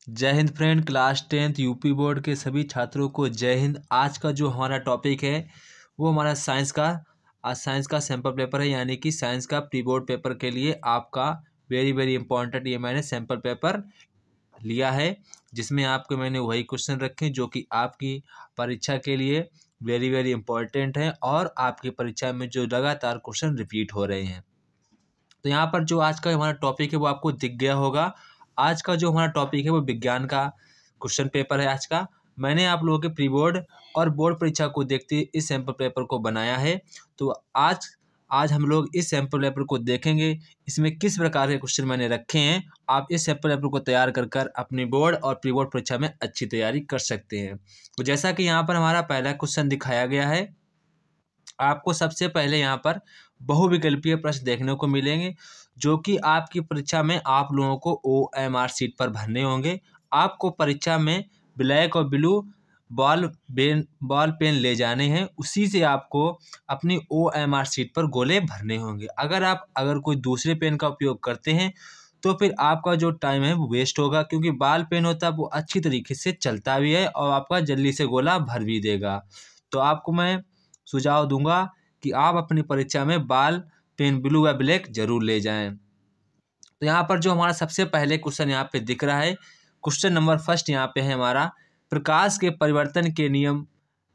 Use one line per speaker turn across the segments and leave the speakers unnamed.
जय Hind friend. Class 10th UP board के सभी छात्रों को जय हिंद। आज का जो हमारा टॉपिक है वो हमारा साइंस का आज साइंस का सैम्पल पेपर है, यानी कि साइंस का प्री बोर्ड पेपर के लिए आपका वेरी वेरी इंपॉर्टेंट ये मैंने सैम्पल पेपर लिया है, जिसमें आपको मैंने वही क्वेश्चन रखे जो कि आपकी परीक्षा के लिए वेरी वेरी इंपॉर्टेंट है और आपकी परीक्षा में जो लगातार क्वेश्चन रिपीट हो रहे हैं। तो यहाँ पर जो आज का हमारा टॉपिक है वो आपको दिख गया होगा। आज का जो हमारा टॉपिक है वो विज्ञान का क्वेश्चन पेपर है। आज का मैंने आप लोगों के प्री बोर्ड और बोर्ड परीक्षा को देखते इस सैम्पल पेपर को बनाया है। तो आज हम लोग इस सैम्पल पेपर को देखेंगे, इसमें किस प्रकार के क्वेश्चन मैंने रखे हैं। आप इस सैम्पल पेपर को तैयार कर कर अपनी बोर्ड और प्री बोर्ड परीक्षा में अच्छी तैयारी कर सकते हैं। तो जैसा कि यहाँ पर हमारा पहला क्वेश्चन दिखाया गया है, आपको सबसे पहले यहाँ पर बहुविकल्पीय प्रश्न देखने को मिलेंगे जो कि आपकी परीक्षा में आप लोगों को OMR सीट पर भरने होंगे। आपको परीक्षा में ब्लैक और ब्लू बॉल पेन ले जाने हैं, उसी से आपको अपनी OMR सीट पर गोले भरने होंगे। अगर कोई दूसरे पेन का उपयोग करते हैं तो फिर आपका जो टाइम है वो वेस्ट होगा, क्योंकि बॉल पेन होता है वो अच्छी तरीके से चलता भी है और आपका जल्दी से गोला भर भी देगा। तो आपको मैं सुझाव दूंगा कि आप अपनी परीक्षा में बॉल पेन ब्लू या ब्लैक जरूर ले जाएं। तो यहाँ पर जो हमारा सबसे पहले क्वेश्चन यहाँ पे दिख रहा है, क्वेश्चन नंबर फर्स्ट यहाँ पे है हमारा, प्रकाश के परिवर्तन के नियम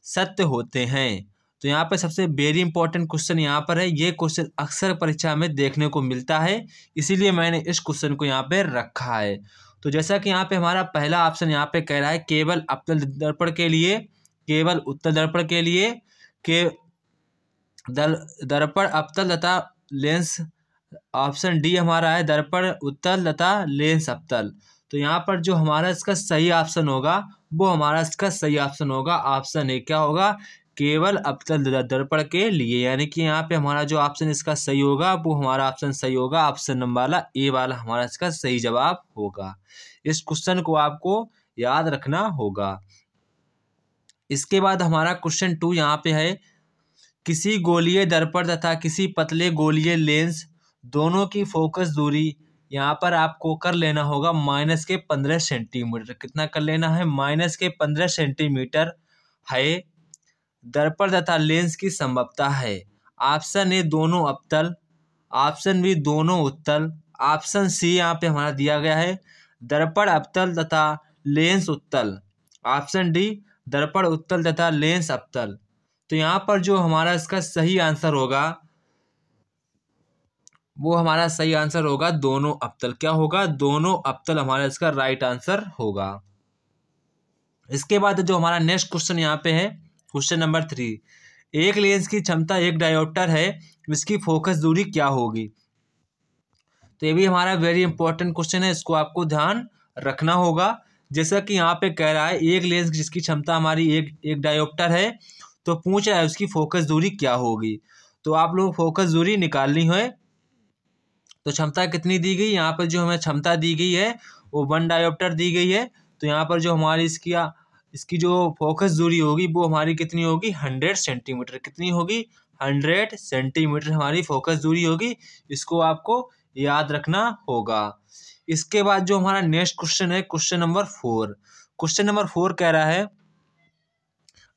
सत्य होते हैं। तो यहाँ पे सबसे वेरी इंपॉर्टेंट क्वेश्चन यहाँ पर है। ये क्वेश्चन अक्सर परीक्षा में देखने को मिलता है, इसीलिए मैंने इस क्वेश्चन को यहाँ पे रखा है। तो जैसा कि यहाँ पे हमारा पहला ऑप्शन यहाँ पे कह रहा है, केवल अवतल दर्पण के लिए, केवल उत्तल दर्पण के लिए के दर्पण अवतल तथा लेंस। ऑप्शन डी हमारा है दर्पण उत्तल तथा लेंस अवतल। तो यहाँ पर जो हमारा इसका सही ऑप्शन होगा वो हमारा इसका सही ऑप्शन होगा ऑप्शन ए। क्या होगा? केवल अवतल दर्पण के लिए, यानी कि यहाँ पे हमारा जो ऑप्शन इसका सही होगा वो हमारा ऑप्शन सही होगा। ऑप्शन नंबर वाला ए वाला हमारा इसका सही जवाब होगा। इस क्वेश्चन को आपको याद रखना होगा। इसके बाद हमारा क्वेश्चन 2 यहाँ पे है, किसी गोलीय दर्पण तथा किसी पतले गोलीय लेंस दोनों की फोकस दूरी यहाँ पर आपको कर लेना होगा -15 सेंटीमीटर। कितना कर लेना है? -15 सेंटीमीटर है। दर्पण तथा लेंस की संभवता है। ऑप्शन ए दोनों अवतल, ऑप्शन बी दोनों उत्तल, ऑप्शन सी यहाँ पे हमारा दिया गया है दर्पण अवतल तथा लेंस उत्तल, ऑप्शन डी दर्पण उत्तल तथा लेंस अवतल। तो यहाँ पर जो हमारा इसका सही आंसर होगा वो हमारा सही आंसर होगा दोनों अवतल। क्या होगा? दोनों अवतल हमारा इसका राइट आंसर होगा। इसके बाद जो हमारा नेक्स्ट क्वेश्चन यहाँ पे है, क्वेश्चन नंबर 3, एक लेंस की क्षमता 1 डायोप्टर है, इसकी फोकस दूरी क्या होगी? तो ये भी हमारा वेरी इंपॉर्टेंट क्वेश्चन है, इसको आपको ध्यान रखना होगा। जैसा कि यहाँ पे कह रहा है एक लेंस जिसकी क्षमता हमारी एक डायोप्टर है, तो पूछ रहा है उसकी फोकस दूरी क्या होगी। तो आप लोग फोकस दूरी निकालनी है। तो क्षमता कितनी दी गई? यहाँ पर जो हमें क्षमता दी गई है वो 1 डायोप्टर दी गई है। तो यहाँ पर जो हमारी इसकी जो फोकस दूरी होगी वो हमारी कितनी होगी? 100 सेंटीमीटर। कितनी होगी? 100 सेंटीमीटर हमारी फोकस दूरी होगी। इसको आपको याद रखना होगा। इसके बाद जो हमारा नेक्स्ट क्वेश्चन है, क्वेश्चन नंबर 4। क्वेश्चन नंबर 4 कह रहा है,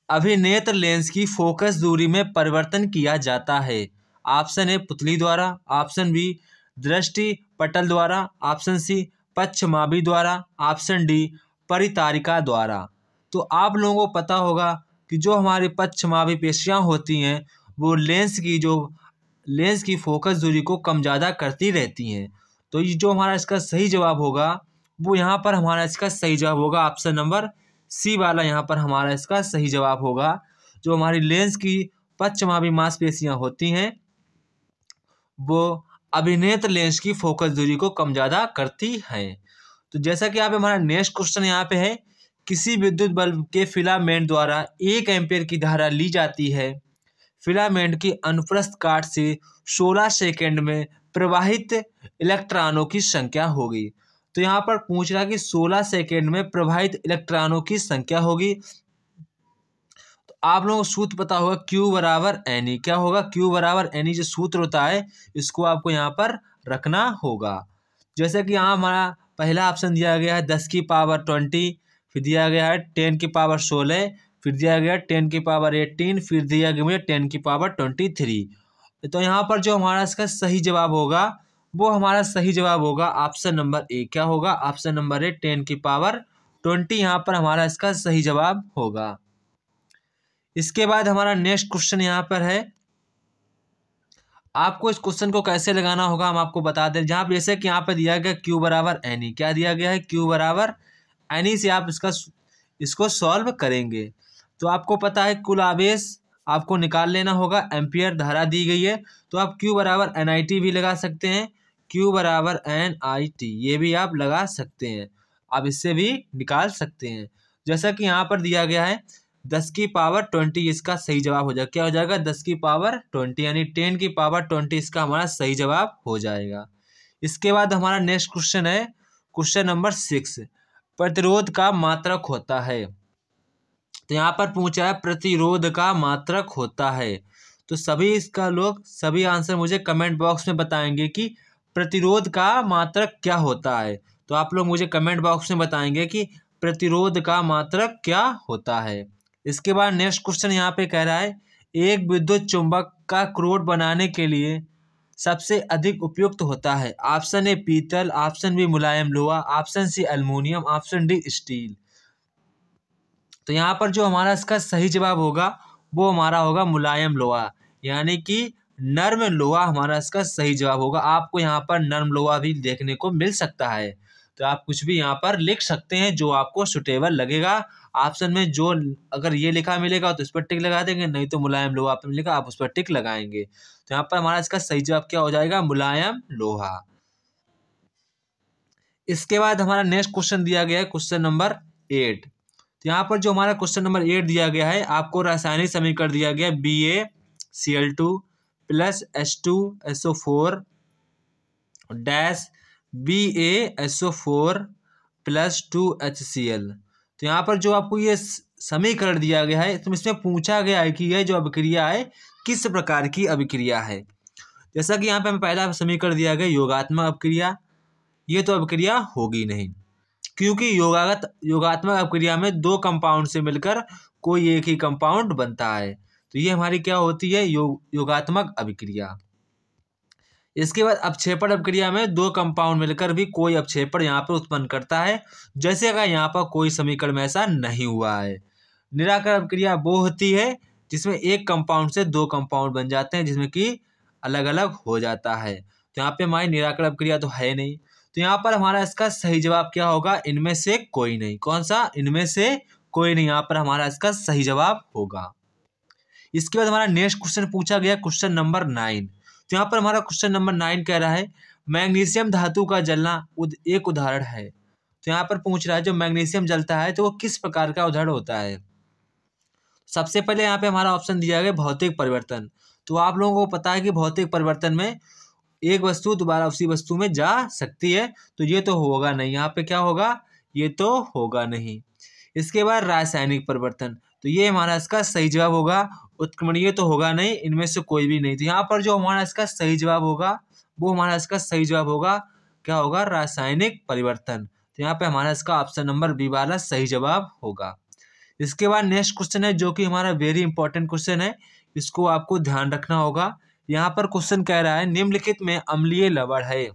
अभिनेत्र लेंस की फोकस दूरी में परिवर्तन किया जाता है। ऑप्शन ए पुतली द्वारा, ऑप्शन बी दृष्टि पटल द्वारा, ऑप्शन सी पक्षमापी द्वारा, ऑप्शन डी परितारिका द्वारा। तो आप लोगों को पता होगा कि जो हमारी पक्षमापी पेशियां होती हैं वो लेंस की फोकस दूरी को कम ज़्यादा करती रहती हैं। तो ये जो हमारा इसका सही जवाब होगा वो यहाँ पर हमारा इसका सही जवाब होगा ऑप्शन नंबर सी वाला। यहाँ पर हमारा इसका सही जवाब होगा। जो हमारी लेंस की पक्षमापी मांसपेशियां होती हैं वो अभिनेत्र लेंस की फोकस दूरी को कम ज़्यादा करती हैं। तो जैसा कि यहाँ पे हमारा नेक्स्ट क्वेश्चन यहाँ पे है, किसी विद्युत बल्ब के फिलामेंट द्वारा 1 एम्पीयर की धारा ली जाती है। फिलामेंट की अनुप्रस्थ काट से 16 सेकेंड में प्रवाहित इलेक्ट्रॉनों की संख्या होगी। तो यहाँ पर पूछ रहा है कि 16 सेकेंड में प्रवाहित इलेक्ट्रॉनों की संख्या होगी। तो आप लोगों को सूत्र पता होगा Q बराबर NE। क्या होगा? Q बराबर NE जो सूत्र होता है इसको आपको यहाँ पर रखना होगा। जैसे कि यहाँ हमारा पहला ऑप्शन दिया गया है 10 की पावर 20, फिर दिया गया है 10 की पावर 16, फिर दिया गया 10 की पावर 18, फिर दिया गया मुझे 10 की पावर 23। तो यहाँ पर जो हमारा इसका सही जवाब होगा वो हमारा सही जवाब होगा ऑप्शन नंबर ए। क्या होगा? ऑप्शन नंबर ए 10 की पावर 20 यहाँ पर हमारा इसका सही जवाब होगा। इसके बाद हमारा नेक्स्ट क्वेश्चन यहाँ पर है, आपको इस क्वेश्चन को कैसे लगाना होगा हम आपको बता दें। जहाँ जैसे कि यहाँ पे दिया गया Q बराबर एनी, क्या दिया गया है? Q बराबर एनी से आप इसको सॉल्व करेंगे। तो आपको पता है कुल आवेश आपको निकाल लेना होगा, एम्पियर धारा दी गई है, तो आप Q बराबर NIT भी लगा सकते हैं, Q बराबर NIT ये भी आप लगा सकते हैं, आप इससे भी निकाल सकते हैं। जैसा कि यहाँ पर दिया गया है 10 की पावर 20 इसका सही जवाब हो जाएगा। क्या हो जाएगा? 10 की पावर 20 यानी 10 की पावर 20 इसका हमारा सही जवाब हो जाएगा। इसके बाद हमारा नेक्स्ट क्वेश्चन है क्वेश्चन नंबर 6, प्रतिरोध का मात्रक होता है। तो यहाँ पर पूछा है प्रतिरोध का मात्रक होता है। तो सभी आंसर मुझे कमेंट बॉक्स में बताएंगे कि प्रतिरोध का मात्रक क्या होता है। तो आप लोग मुझे कमेंट बॉक्स में बताएंगे कि प्रतिरोध का मात्रक क्या होता है। इसके बाद नेक्स्ट क्वेश्चन यहाँ पे कह रहा है, एक विद्युत चुंबक का क्रोड बनाने के लिए सबसे अधिक उपयुक्त होता है। ऑप्शन ए पीतल, ऑप्शन बी मुलायम लोहा, option C aluminium, option D steel. तो यहाँ पर जो हमारा इसका सही जवाब होगा वो हमारा होगा मुलायम लोहा, यानी कि नर्म लोहा हमारा इसका सही जवाब होगा। आपको यहाँ पर नर्म लोहा भी देखने को मिल सकता है, तो आप कुछ भी यहाँ पर लिख सकते हैं जो आपको सुटेबल लगेगा। ऑप्शन में जो अगर ये लिखा मिलेगा तो उस पर टिक लगा देंगे, नहीं तो मुलायम लोहा पे मिलेगा आप उस पर टिक लगाएंगे। तो यहाँ पर हमारा इसका सही जवाब क्या हो जाएगा? मुलायम लोहा। इसके बाद हमारा नेक्स्ट क्वेश्चन दिया गया है क्वेश्चन नंबर 8। तो यहाँ पर जो हमारा क्वेश्चन नंबर 8 दिया गया है, आपको रासायनिक समीकरण दिया गया है BaCl2 plus H2SO4 dash BaSO4 plus 2HCl। तो यहाँ पर जो आपको ये समीकरण दिया गया है, तो इसमें पूछा गया है कि यह जो अभिक्रिया है किस प्रकार की अभिक्रिया है। जैसा कि यहाँ पे हमें पहला समीकरण दिया गया योगात्मक अभिक्रिया, ये तो अभिक्रिया होगी नहीं, क्योंकि योगात्मक अभिक्रिया में दो कंपाउंड से मिलकर कोई एक ही कंपाउंड बनता है। तो ये हमारी क्या होती है? योगात्मक अभिक्रिया। इसके बाद अपक्षेपण अभिक्रिया में दो कंपाउंड मिलकर भी कोई अपक्षेपण यहाँ पर उत्पन्न करता है, जैसे अगर यहाँ पर कोई समीकरण में ऐसा नहीं हुआ है। निराकरण अभिक्रिया वो होती है जिसमें एक कंपाउंड से दो कंपाउंड बन जाते हैं, जिसमें कि अलग अलग हो जाता है। तो यहाँ पे हमारी निराकरण अभिक्रिया तो है नहीं, तो यहाँ पर हमारा इसका सही जवाब क्या होगा? इनमें से कोई नहीं। कौन सा? इनमें से कोई नहीं, यहाँ पर हमारा इसका सही जवाब होगा। इसके बाद हमारा नेक्स्ट क्वेश्चन पूछा गया क्वेश्चन नंबर 9। तो यहाँ पर हमारा क्वेश्चन नंबर 9 कह रहा है मैग्नीशियम धातु का जलना एक उदाहरण है। तो यहाँ पर पूछ रहा है जो मैग्नीशियम जलता है तो वो किस प्रकार का उदाहरण होता है। सबसे पहले यहाँ पे हमारा ऑप्शन दिया गया भौतिक परिवर्तन। तो आप लोगों को पता है कि भौतिक परिवर्तन में एक वस्तु दोबारा उसी वस्तु में जा सकती है, तो ये तो होगा नहीं। यहाँ पे क्या होगा? ये तो होगा नहीं। इसके बाद रासायनिक परिवर्तन, तो ये हमारा इसका सही जवाब होगा। उत्क्रमणीय तो होगा नहीं, इनमें से कोई भी नहीं। तो यहाँ पर जो हमारा इसका सही जवाब होगा वो हमारा इसका सही जवाब होगा क्या होगा? रासायनिक परिवर्तन। तो यहाँ पे हमारा इसका ऑप्शन नंबर बी वाला सही जवाब होगा। इसके बाद नेक्स्ट क्वेश्चन है जो कि हमारा वेरी इंपॉर्टेंट क्वेश्चन है, इसको आपको ध्यान रखना होगा। यहाँ पर क्वेश्चन कह रहा है निम्नलिखित में अम्लीय लवण है।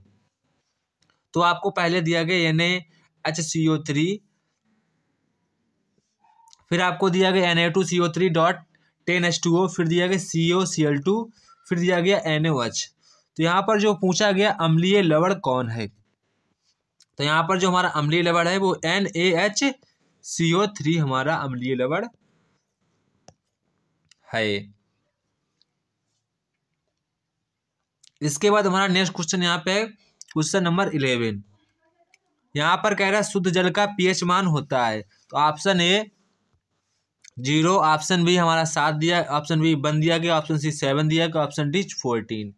तो आपको पहले दिया गया NaHCO3, फिर आपको दिया गया Na2CO3.10H2O, फिर दिया गया COCl2, फिर दिया गया NaOH। तो यहाँ पर जो पूछा गया अम्लीय लवण कौन है, तो यहाँ पर जो हमारा अम्लीय लवण है वो NaHCO3 हमारा अम्लीय लवण है। इसके बाद हमारा नेक्स्ट क्वेश्चन यहाँ पे क्वेश्चन नंबर 11। यहाँ पर कह रहा है शुद्ध जल का pH मान होता है। तो ऑप्शन ए 0, ऑप्शन बी हमारा 7 दिया, ऑप्शन बी 1 दिया गया, ऑप्शन सी 7 दिया गया, ऑप्शन डी 14।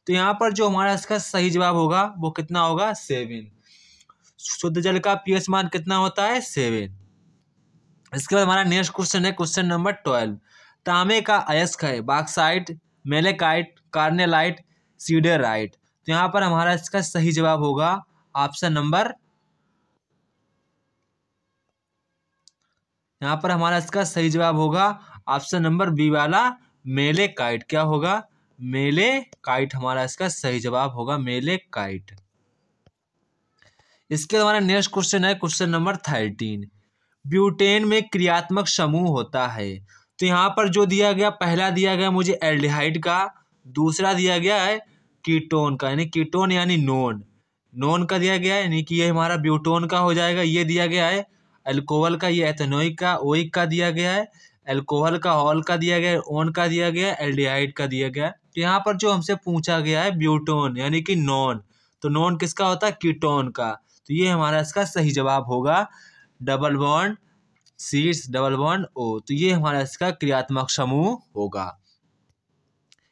तो यहाँ पर जो हमारा इसका सही जवाब होगा वो कितना होगा? 7। शुद्ध जल का pH मान कितना होता है? 7। इसके बाद हमारा नेक्स्ट क्वेश्चन है क्वेश्चन नंबर 12। तांबे का अयस्क है बॉक्साइट, मेलेकाइट, कार्नेलाइट, सीडेराइट। तो यहाँ पर हमारा इसका सही जवाब होगा ऑप्शन नंबर यहाँ पर हमारा इसका सही जवाब होगा ऑप्शन नंबर बी वाला मेलेकाइट। क्या होगा? मेलेकाइट हमारा इसका सही जवाब होगा, मेलेकाइट। इसके बाद हमारा नेक्स्ट क्वेश्चन है क्वेश्चन नंबर 13। ब्यूटेन में क्रियात्मक समूह होता है। तो यहाँ पर जो दिया गया, पहला दिया गया मुझे एल्डिहाइड का, दूसरा दिया गया है कीटोन का, यानी कीटोन यानी नोन का दिया गया है, यानी कि ये हमारा ब्यूटोन का हो जाएगा। ये दिया गया है अल्कोहल का, ये एथेनोइक का, ओइक का दिया गया है, अल्कोहल का, हॉल का दिया गया है, ओन का दिया गया है, एल्डिहाइड का दिया गया है। तो यहाँ पर जो हमसे पूछा गया है ब्यूटोन यानी कि नॉन, तो नॉन किसका होता है? कीटोन का। तो ये हमारा इसका सही जवाब होगा double bond seeds double bond O. तो ये हमारा इसका क्रियात्मक समूह होगा।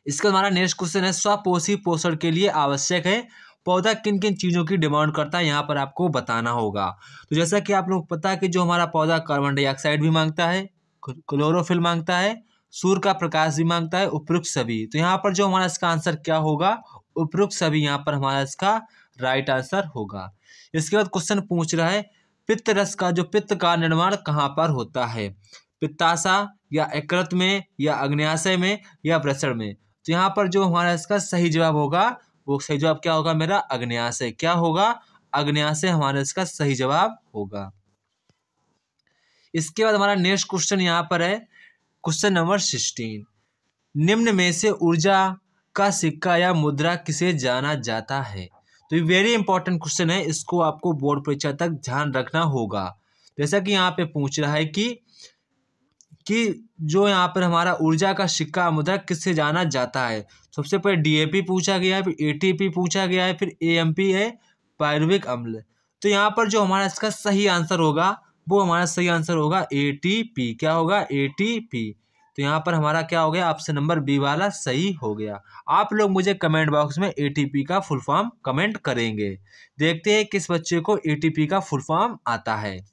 इसका हमारा नेक्स्ट क्वेश्चन है स्वपोषी पोषण के लिए आवश्यक है पौधा किन किन चीज़ों की डिमांड करता है, यहाँ पर आपको बताना होगा। तो जैसा कि आप लोग पता है कि जो हमारा पौधा कार्बन डाइऑक्साइड भी मांगता है, क्लोरोफिल मांगता है, सूर्य का प्रकाश भी मांगता है, उपयुक्त सभी। तो यहाँ पर जो हमारा इसका आंसर क्या होगा? उपयुक्त सभी यहाँ पर हमारा इसका राइट आंसर होगा। इसके बाद क्वेश्चन पूछ रहा है पित्त रस का, जो पित्त का निर्माण कहाँ पर होता है? पित्ताशय या यकृत में या अग्न्याशय में या वृषण में? तो यहाँ पर जो हमारा इसका सही जवाब होगा, वो सही जवाब क्या होगा मेरा? अग्न्याशय। क्या होगा? अग्न्याशय हमारा इसका सही जवाब होगा। इसके बाद हमारा नेक्स्ट क्वेश्चन यहाँ पर है क्वेश्चन नंबर 16। निम्न में से ऊर्जा का सिक्का या मुद्रा किसे जाना जाता है? तो ये वेरी इंपॉर्टेंट क्वेश्चन है, इसको आपको बोर्ड परीक्षा तक ध्यान रखना होगा। जैसा कि यहाँ पे पूछ रहा है कि जो यहाँ पर हमारा ऊर्जा का सिक्का मुद्रा किससे जाना जाता है। सबसे पहले डीएपी पूछा गया है, फिर एटीपी पूछा गया है, फिर एएमपी है पायरुविक अम्ल। तो यहाँ पर जो हमारा इसका सही आंसर होगा, वो हमारा सही आंसर होगा एटीपी। क्या होगा? एटीपी। तो यहाँ पर हमारा क्या हो गया? ऑप्शन नंबर बी वाला सही हो गया। आप लोग मुझे कमेंट बॉक्स में एटीपी का फुल फॉर्म कमेंट करेंगे। देखते हैं किस बच्चे को एटीपी का फुल फॉर्म आता है।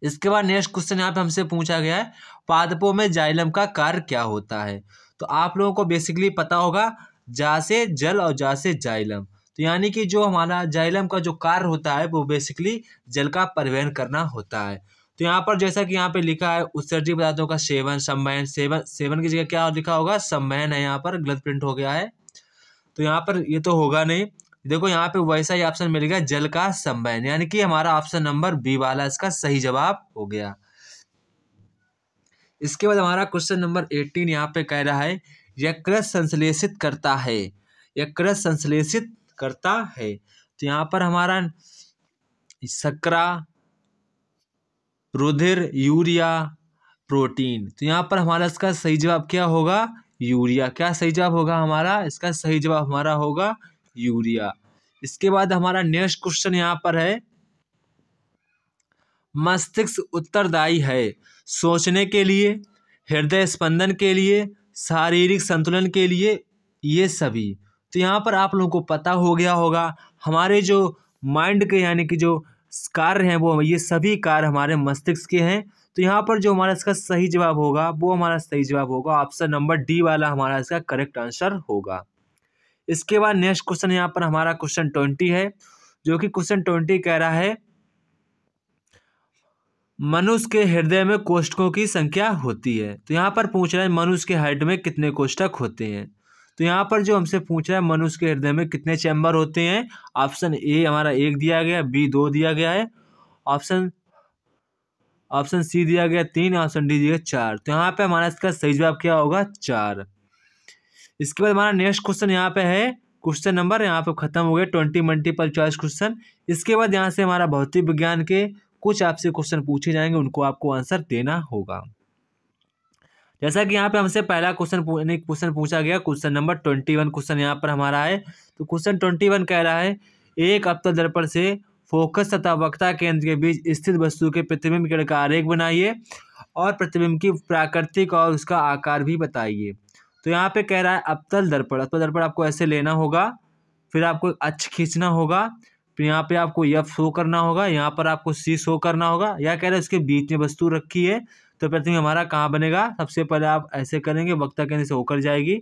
इसके बाद नेक्स्ट क्वेश्चन यहाँ पे हमसे पूछा गया है पादपों में जाइलम का कार्य क्या होता है। तो आप लोगों को बेसिकली पता होगा जा से जल और जा से जाइलम। तो यानी कि जो हमारा जाइलम का जो कार्य होता है वो बेसिकली जल का परिवहन करना होता है। तो यहाँ पर जैसा कि यहाँ पे लिखा है उत्सर्जक पदार्थों का सेवन, संवहन, सेवन की जगह क्या लिखा होगा? संवहन है, यहाँ पर गलत प्रिंट हो गया है। तो यहाँ पर ये तो होगा नहीं। देखो यहाँ पे वैसा ही ऑप्शन मिलेगा जल का संवहन, यानी कि हमारा ऑप्शन नंबर बी वाला इसका सही जवाब हो गया। इसके बाद हमारा क्वेश्चन नंबर 18 यहाँ पे कह रहा है यकृत संश्लेषित करता है। यकृत संश्लेषित करता है। तो यहाँ पर हमारा शर्करा, रुधिर, यूरिया, प्रोटीन। तो यहाँ पर हमारा इसका सही जवाब क्या होगा? यूरिया। क्या सही जवाब होगा हमारा? इसका सही जवाब हमारा होगा यूरिया। इसके बाद हमारा नेक्स्ट क्वेश्चन यहाँ पर है मस्तिष्क उत्तरदायी है सोचने के लिए, हृदय स्पंदन के लिए, शारीरिक संतुलन के लिए, ये सभी। तो यहाँ पर आप लोगों को पता हो गया होगा हमारे जो माइंड के यानी कि जो कार्य हैं वो ये सभी कार्य हमारे मस्तिष्क के हैं। तो यहाँ पर जो हमारा इसका सही जवाब होगा वो हमारा सही जवाब होगा ऑप्शन नंबर डी वाला हमारा इसका करेक्ट आंसर होगा। इसके बाद नेक्स्ट क्वेश्चन यहाँ पर हमारा क्वेश्चन 20 है, जो कि क्वेश्चन 20 कह रहा है मनुष्य के हृदय में कोष्ठकों की संख्या होती है। तो यहाँ पर पूछ रहा है मनुष्य के हार्ट में कितने कोष्ठक होते हैं। तो यहाँ पर जो हमसे पूछ रहा है मनुष्य के हृदय में कितने चैम्बर होते हैं। ऑप्शन ए हमारा 1 दिया गया, बी 2 दिया गया है, ऑप्शन सी दिया गया 3, ऑप्शन डी दिया 4। तो यहाँ पे हमारा इसका सही जवाब क्या होगा? 4। इसके बाद हमारा नेक्स्ट क्वेश्चन यहाँ पे है क्वेश्चन नंबर यहाँ पे खत्म हो गया 20 मल्टीपल चॉइस क्वेश्चन। इसके बाद यहाँ से हमारा भौतिक विज्ञान के कुछ आपसे क्वेश्चन पूछे जाएंगे, उनको आपको आंसर देना होगा। जैसा कि यहाँ पे हमसे पहला क्वेश्चन पूछा गया क्वेश्चन नंबर 21 क्वेश्चन यहाँ पर हमारा है। तो क्वेश्चन 21 कह रहा है एक अवतल दर्पण से फोकस तथा वक्ता केंद्र के बीच स्थित वस्तु के प्रतिबिंब किरण का आरेख बनाइए और प्रतिबिंब की प्राकृतिक और उसका आकार भी बताइए। तो यहाँ पे कह रहा है अवतल दर्पण आपको ऐसे लेना होगा, फिर आपको अक्ष खींचना होगा, फिर यहाँ पे आपको एफ शो करना होगा, यहाँ पर आपको सी शो करना होगा। या कह रहे हैं उसके बीच में वस्तु रखी है तो प्रतिबिंब हमारा कहाँ बनेगा? सबसे पहले आप ऐसे करेंगे, वक्ता केंद्र से होकर जाएगी,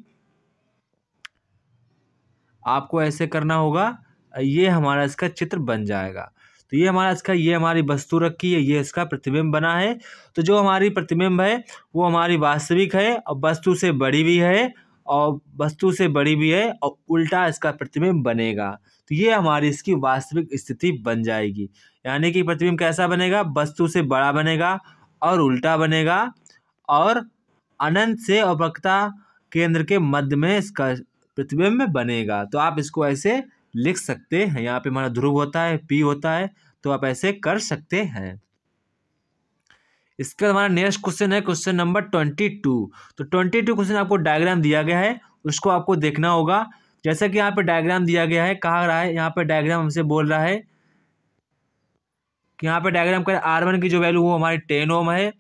आपको ऐसे करना होगा, ये हमारा इसका चित्र बन जाएगा। तो ये हमारा इसका, ये हमारी वस्तु रखी है, ये इसका प्रतिबिंब बना है। तो जो हमारी प्रतिबिंब है वो हमारी वास्तविक है और वस्तु से बड़ी भी है, और वस्तु से बड़ी भी है और उल्टा इसका प्रतिबिंब बनेगा। तो ये हमारी इसकी वास्तविक स्थिति बन जाएगी। यानी कि प्रतिबिंब कैसा बनेगा, वस्तु से बड़ा बनेगा और उल्टा बनेगा, और अनंत से और वक्रता केंद्र के मध्य में इसका प्रतिबिंब बनेगा। तो आप इसको ऐसे लिख सकते हैं। यहाँ पे हमारा ध्रुव होता है, पी होता है, तो आप ऐसे कर सकते हैं। इसके बाद हमारा नेक्स्ट क्वेश्चन है क्वेश्चन नंबर 22। तो 22 क्वेश्चन आपको डायग्राम दिया गया है, उसको आपको देखना होगा। जैसा कि यहाँ पे डायग्राम दिया गया है, कहा रहा है यहाँ पे डायग्राम हमसे बोल रहा है कि यहाँ पे डायग्राम का R1 की जो वैल्यू वो हमारी 10 ओम है,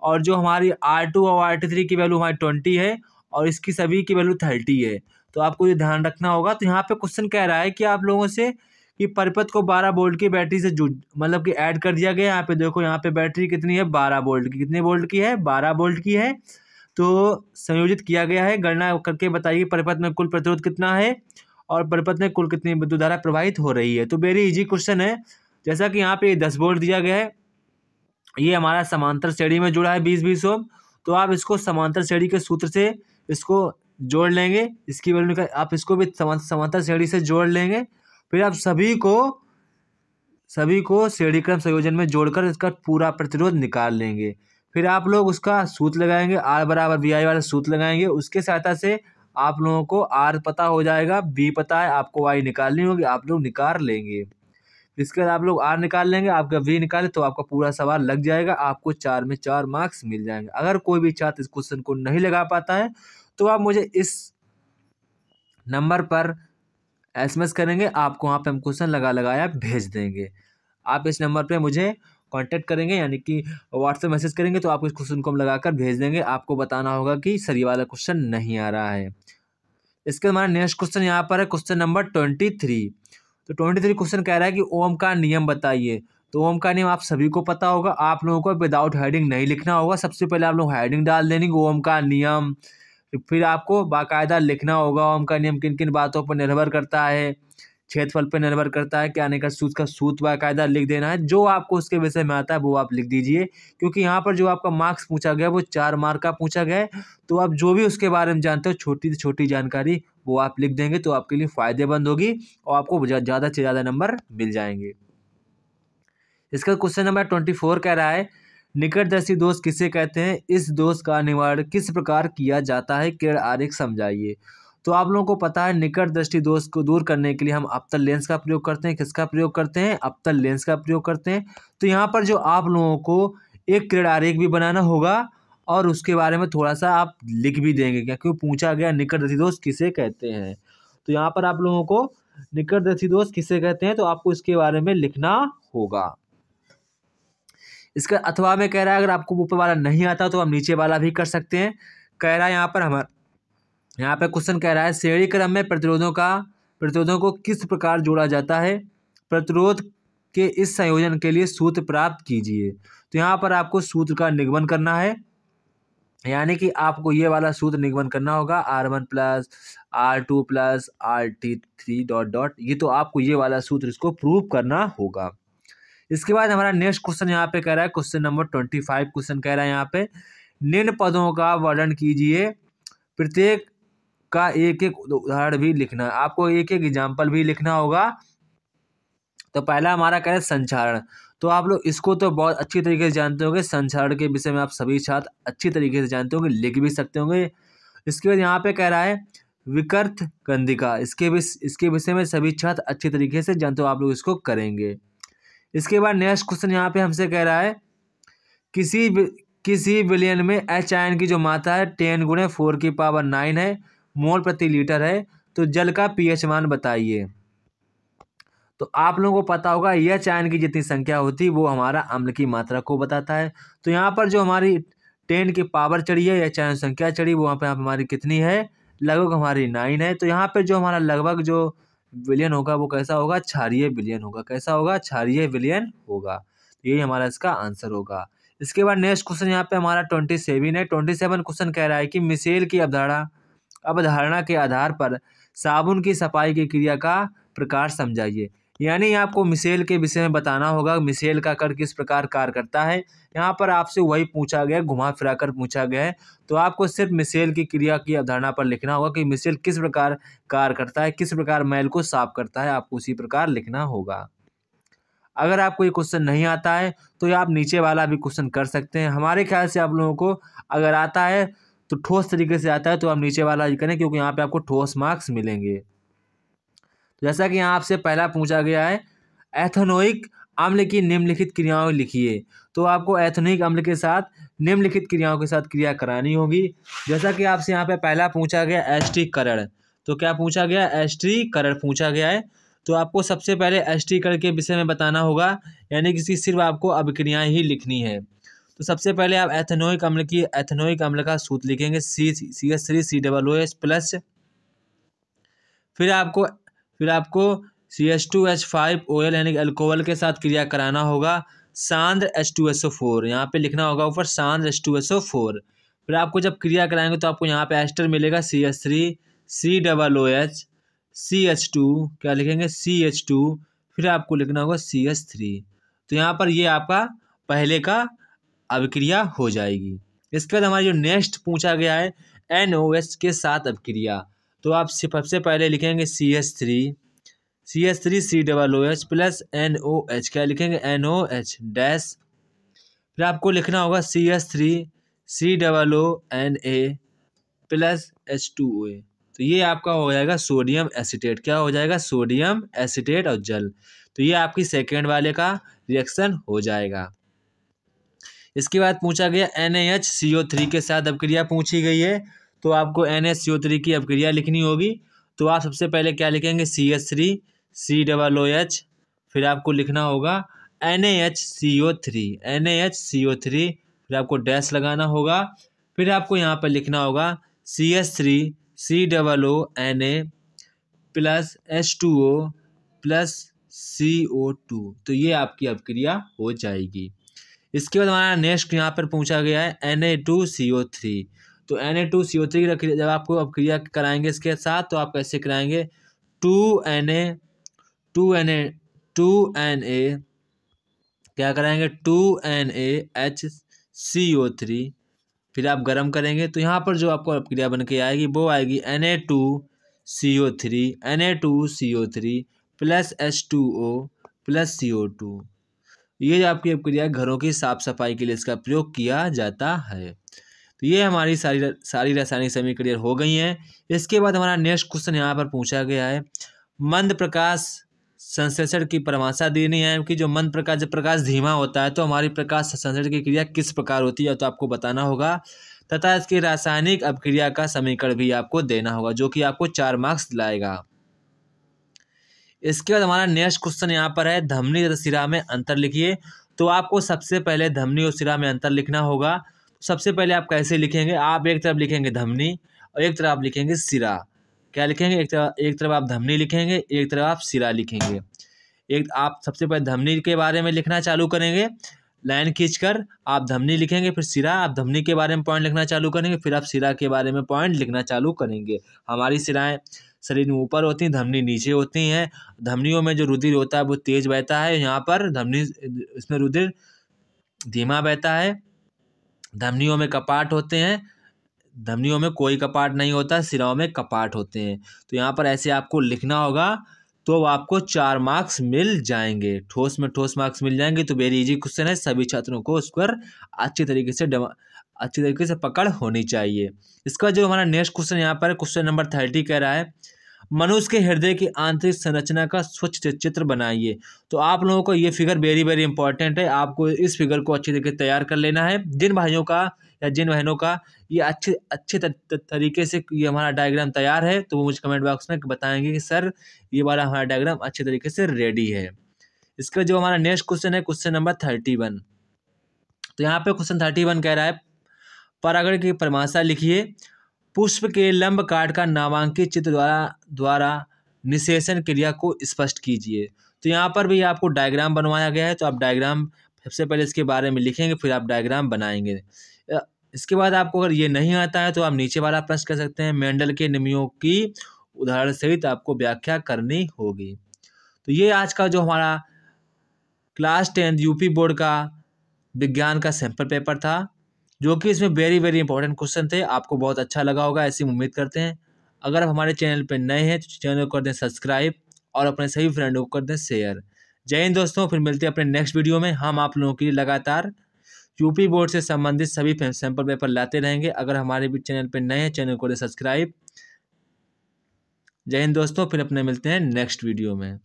और जो हमारी R2 और R3 की वैल्यू हमारी 20 है, और इसकी सभी की वैल्यू 30 है। तो आपको ये ध्यान रखना होगा। तो यहाँ पे क्वेश्चन कह रहा है कि आप लोगों से कि परिपथ को 12 वोल्ट की बैटरी से मतलब कि ऐड कर दिया गया। यहाँ पे देखो, यहाँ पे बैटरी कितनी है, 12 वोल्ट की। कितने वोल्ट की है, 12 वोल्ट की है। तो संयोजित किया गया है। गणना करके बताइए परिपथ में कुल प्रतिरोध कितना है और परिपथ में कुल कितनी विद्युत धारा प्रवाहित हो रही है। तो वेरी इजी क्वेश्चन है। जैसा कि यहाँ पे 10 वोल्ट दिया गया है, ये हमारा समांतर श्रेणी में जुड़ा है 20-20 ओम। तो आप इसको समांतर श्रेणी के सूत्र से इसको जोड़ लेंगे, इसकी वैल्यू आप इसको भी समांतर श्रेणी से जोड़ लेंगे। फिर आप सभी को श्रेणी क्रम संयोजन में जोड़कर इसका पूरा प्रतिरोध निकाल लेंगे। फिर आप लोग उसका सूत्र लगाएंगे, R बराबर VI वाला सूत्र लगाएंगे। उसके सहायता से आप लोगों को R पता हो जाएगा, B पता है, आपको Y निकालनी होगी, आप लोग निकाल लेंगे। इसके बाद आप लोग R निकाल लेंगे, आपका V निकाले तो आपका पूरा सवाल लग जाएगा, आपको 4 में 4 मार्क्स मिल जाएंगे। अगर कोई भी छात्र इस क्वेश्चन को नहीं लगा पाता है तो आप मुझे इस नंबर पर SMS करेंगे, आपको वहाँ पे हम क्वेश्चन लगाया भेज देंगे। आप इस नंबर पे मुझे कांटेक्ट करेंगे, यानी कि व्हाट्सएप मैसेज करेंगे, तो आपको इस क्वेश्चन को हम लगाकर भेज देंगे। आपको बताना होगा कि सर ये वाला क्वेश्चन नहीं आ रहा है। इसके हमारा नेक्स्ट क्वेश्चन यहाँ पर है क्वेश्चन नंबर 23। तो 23 क्वेश्चन कह रहा है कि ओम का नियम बताइए। तो ओम का नियम आप सभी को पता होगा, आप लोगों को विदाउट हेडिंग नहीं लिखना होगा। सबसे पहले आप लोग हेडिंग डाल देंगे ओम का नियम, फिर आपको बाकायदा लिखना होगा ओम का नियम किन किन बातों पर निर्भर करता है, क्षेत्रफल पर निर्भर करता है, क्या आने का सूत्र बाकायदा लिख देना है। जो आपको उसके विषय में आता है वो आप लिख दीजिए, क्योंकि यहाँ पर जो आपका मार्क्स पूछा गया वो 4 मार्क का पूछा गया है। तो आप जो भी उसके बारे में जानते हो, छोटी से छोटी जानकारी, वो आप लिख देंगे तो आपके लिए फ़ायदेमंद होगी और आपको ज़्यादा से ज़्यादा नंबर मिल जाएंगे। इसका क्वेश्चन नंबर 24 कह रहा है निकटदर्शी दोष किसे कहते हैं, इस दोष का निवारण किस प्रकार किया जाता है, किरण आरेख समझाइए। तो आप लोगों को पता है निकट दृष्टि दोष को दूर करने के लिए हम अवतल लेंस का प्रयोग करते हैं। किसका प्रयोग करते हैं, अवतल लेंस का प्रयोग करते हैं। तो यहाँ पर जो आप लोगों को एक किरण आरेख भी बनाना होगा और उसके बारे में थोड़ा सा आप लिख भी देंगे, क्योंकि पूछा गया निकट दृष्टि दोष किसे कहते हैं। तो यहाँ पर आप लोगों को निकट दृष्टि दोष किसे कहते हैं तो आपको इसके बारे में लिखना होगा। इसका अथवा में कह रहा है अगर आपको ऊपर वाला नहीं आता तो आप नीचे वाला भी कर सकते हैं। कह रहा है यहाँ पे क्वेश्चन कह रहा है श्रेणी क्रम में प्रतिरोधों को किस प्रकार जोड़ा जाता है, प्रतिरोध के इस संयोजन के लिए सूत्र प्राप्त कीजिए। तो यहाँ पर आपको सूत्र का निगमन करना है, यानी कि आपको ये वाला सूत्र निगमन करना होगा R1 plus R2 plus RT3 dot dot, ये तो आपको ये वाला सूत्र इसको प्रूव करना होगा। इसके बाद हमारा नेक्स्ट क्वेश्चन यहाँ पे कह रहा है क्वेश्चन नंबर 25 क्वेश्चन कह रहा है यहाँ पे निम्न पदों का वर्णन कीजिए, प्रत्येक का एक एक उदाहरण भी लिखना है। आपको एक एक एग्जाम्पल भी लिखना होगा। तो पहला हमारा कह रहा है संचारण। तो आप लोग इसको तो बहुत अच्छी तरीके से जानते होंगे, संचारण के विषय में आप सभी छात्र अच्छी तरीके से जानते होंगे, लिख भी सकते होंगे। इसके बाद यहाँ पे कह रहा है विकृत गंधिका, इसके विषय में सभी छात्र अच्छी तरीके से जानते हो, आप लोग इसको करेंगे। इसके बाद नेक्स्ट क्वेश्चन यहाँ पे हमसे कह रहा है किसी विलयन में H आयन की जो मात्रा है 10 × 4⁴ है, मोल प्रति लीटर है। तो जल का pH मान बताइए। तो आप लोगों को पता होगा H आयन की जितनी संख्या होती है वो हमारा अम्ल की मात्रा को बताता है। तो यहाँ पर जो हमारी 10 की पावर चढ़ी है, H आयन संख्या चढ़ी, वो वहाँ पे हमारी कितनी है, लगभग हमारी 9 है। तो यहाँ पर जो हमारा लगभग जो विलयन होगा वो कैसा होगा, क्षारीय विलयन होगा। कैसा होगा, क्षारीय विलयन होगा। तो यही हमारा इसका आंसर होगा। इसके बाद नेक्स्ट क्वेश्चन यहाँ पे हमारा 27 है। 27 क्वेश्चन कह रहा है कि मिशेल की अवधारणा के आधार पर साबुन की सफाई की क्रिया का प्रकार समझाइए। यानी आपको मिसेल के विषय में बताना होगा, मिसेल का कण किस प्रकार कार्य करता है। यहाँ पर आपसे वही पूछा गया, घुमा फिरा कर पूछा गया है, तो आपको सिर्फ मिसेल की क्रिया की अवधारणा पर लिखना होगा कि मिसेल किस प्रकार कार्य करता है, किस प्रकार मैल को साफ करता है, आपको उसी प्रकार लिखना होगा। अगर आपको ये क्वेश्चन नहीं आता है तो ये आप नीचे वाला भी क्वेश्चन कर सकते हैं। हमारे ख्याल से आप लोगों को अगर आता है तो ठोस तरीके से आता है तो आप नीचे वाला ही करें, क्योंकि यहाँ पे आपको ठोस मार्क्स मिलेंगे। जैसा कि यहाँ आपसे पहला पूछा गया है, एथेनोइक अम्ल की निम्नलिखित क्रियाओं लिखिए। तो आपको एथेनोइक अम्ल के साथ निम्नलिखित क्रियाओं के साथ क्रिया करानी होगी। जैसा कि आपसे यहाँ पे पहला पूछा गया एस्टीकरण, तो क्या पूछा गया, एस्टीकरण पूछा गया है। तो आपको सबसे पहले एस्टीकरण के विषय में बताना होगा, यानी कि सिर्फ आपको अभिक्रियाएं ही लिखनी है। तो सबसे पहले आप एथेनोइक अम्ल का सूत्र लिखेंगे, CH3COOH प्लस, फिर आपको CH2H5OL यानी कि अल्कोहल के साथ क्रिया कराना होगा, सांद्र H2SO4, यहाँ पे लिखना होगा ऊपर सांद्र H2SO4। फिर आपको जब क्रिया कराएंगे तो आपको यहाँ पे एस्टर मिलेगा, CH3COOH CH2, क्या लिखेंगे, CH2, फिर आपको लिखना होगा CH3। तो यहाँ पर ये आपका पहले का अभिक्रिया हो जाएगी। इसके बाद हमारा जो नेक्स्ट पूछा गया है NOH के साथ अभिक्रिया, तो आप सबसे पहले लिखेंगे CH3COOH प्लस NOH, क्या लिखेंगे, NOH डैश, फिर आपको लिखना होगा CH3COONA प्लस H2OA। तो ये आपका हो जाएगा सोडियम एसीटेट, क्या हो जाएगा, सोडियम एसीटेट और जल। तो ये आपकी सेकेंड वाले का रिएक्शन हो जाएगा। इसके बाद पूछा गया NaHCO3 के साथ अभिक्रिया पूछी गई है, तो आपको NaHCO3 की अभिक्रिया लिखनी होगी। तो आप सबसे पहले क्या लिखेंगे, CH3COOH, फिर आपको लिखना होगा NaHCO3, फिर आपको डैश लगाना होगा, फिर आपको यहाँ पर लिखना होगा CH3COONA plus H2O plus CO2। तो ये आपकी अभिक्रिया हो जाएगी। इसके बाद हमारा नेक्स्ट यहाँ पर पूछा गया है Na2CO3। तो Na2CO3 की जब आपको अभिक्रिया कराएंगे इसके साथ, तो आप कैसे कराएंगे, 2Na क्या कराएंगे, 2NaHCO3, फिर आप गर्म करेंगे तो यहाँ पर जो आपको अभिक्रिया बन के आएगी वो आएगी Na2CO3 plus H2O plus CO2। ये जो आपकी अभिक्रिया घरों की साफ सफाई के लिए इसका प्रयोग किया जाता है। तो ये हमारी सारी रासायनिक समीकरण हो गई हैं। इसके बाद हमारा नेक्स्ट क्वेश्चन यहाँ पर पूछा गया है, मंद प्रकाश संश्लेषण की परिभाषा देनी है कि जो मंद प्रकाश, जब प्रकाश धीमा होता है तो हमारी प्रकाश संश्लेषण की क्रिया किस प्रकार होती है, तो आपको बताना होगा, तथा इसकी रासायनिक अभिक्रिया का समीकरण भी आपको देना होगा, जो कि आपको 4 मार्क्स लाएगा। इसके बाद हमारा नेक्स्ट क्वेश्चन यहाँ पर है, धमनी तथा सिरा में अंतर लिखिए। तो आपको सबसे पहले धमनी और सिरा में अंतर लिखना होगा। सबसे पहले आप कैसे लिखेंगे, आप एक तरफ लिखेंगे धमनी और एक तरफ आप लिखेंगे सिरा। क्या लिखेंगे, एक तरफ आप धमनी लिखेंगे, एक तरफ आप सिरा लिखेंगे। आप सबसे पहले धमनी के बारे में लिखना चालू करेंगे, लाइन खींचकर आप धमनी लिखेंगे, फिर सिरा, आप धमनी के बारे में पॉइंट लिखना चालू करेंगे, फिर आप सिरा के बारे में पॉइंट लिखना चालू करेंगे। हमारी सिराएं शरीर में ऊपर होती हैं, धमनी नीचे होती हैं। धमनियों में जो रुधिर होता है वो तेज बहता है, यहाँ पर धमनी, इसमें रुधिर धीमा बहता है। धमनियों में कपाट होते हैं, धमनियों में कोई कपाट नहीं होता, सिराओं में कपाट होते हैं। तो यहाँ पर ऐसे आपको लिखना होगा, तो आपको 4 मार्क्स मिल जाएंगे, ठोस में ठोस मार्क्स मिल जाएंगे। तो वेरी इजी क्वेश्चन है, सभी छात्रों को उस पर अच्छी तरीके से पकड़ होनी चाहिए। इसका जो हमारा नेक्स्ट क्वेश्चन यहाँ पर क्वेश्चन नंबर 30 कह रहा है, मनुष्य के हृदय की आंतरिक संरचना का स्वच्छ चित्र बनाइए। तो आप लोगों को ये फिगर वेरी वेरी इंपॉर्टेंट है, आपको इस फिगर को अच्छी तरीके से तैयार कर लेना है। जिन भाइयों का या जिन बहनों का ये अच्छे तरीके से ये हमारा डायग्राम तैयार है, तो वो मुझे कमेंट बॉक्स में बताएंगे कि सर ये वाला हमारा डायग्राम अच्छे तरीके से रेडी है। इसका जो हमारा नेक्स्ट क्वेश्चन है क्वेश्चन नंबर 31। तो यहाँ पे क्वेश्चन 31 कह रहा है, परागण की परिभाषा लिखिए, पुष्प के लंब काट का नामांकित चित्र द्वारा निषेचन क्रिया को स्पष्ट कीजिए। तो यहाँ पर भी आपको डायग्राम बनवाया गया है, तो आप डायग्राम सबसे पहले इसके बारे में लिखेंगे, फिर आप डायग्राम बनाएंगे। इसके बाद आपको अगर ये नहीं आता है तो आप नीचे वाला प्रश्न कर सकते हैं, मेंडल के नियमों की उदाहरण सहित आपको व्याख्या करनी होगी। तो ये आज का जो हमारा क्लास 10 यूपी बोर्ड का विज्ञान का सैंपल पेपर था, जो कि इसमें वेरी वेरी इंपॉर्टेंट क्वेश्चन थे। आपको बहुत अच्छा लगा होगा, ऐसी उम्मीद करते हैं। अगर आप हमारे चैनल पर नए हैं तो चैनल को कर दें सब्सक्राइब और अपने सभी फ्रेंडों को कर दें शेयर। जय हिंद दोस्तों, फिर मिलते हैं अपने नेक्स्ट वीडियो में। हम आप लोगों के लिए लगातार यूपी बोर्ड से संबंधित सभी सैंपल पेपर लाते रहेंगे। अगर हमारे भी चैनल पर नए हैं, चैनल को सब्सक्राइब। जय हिंद दोस्तों, फिर अपने मिलते हैं नेक्स्ट वीडियो में।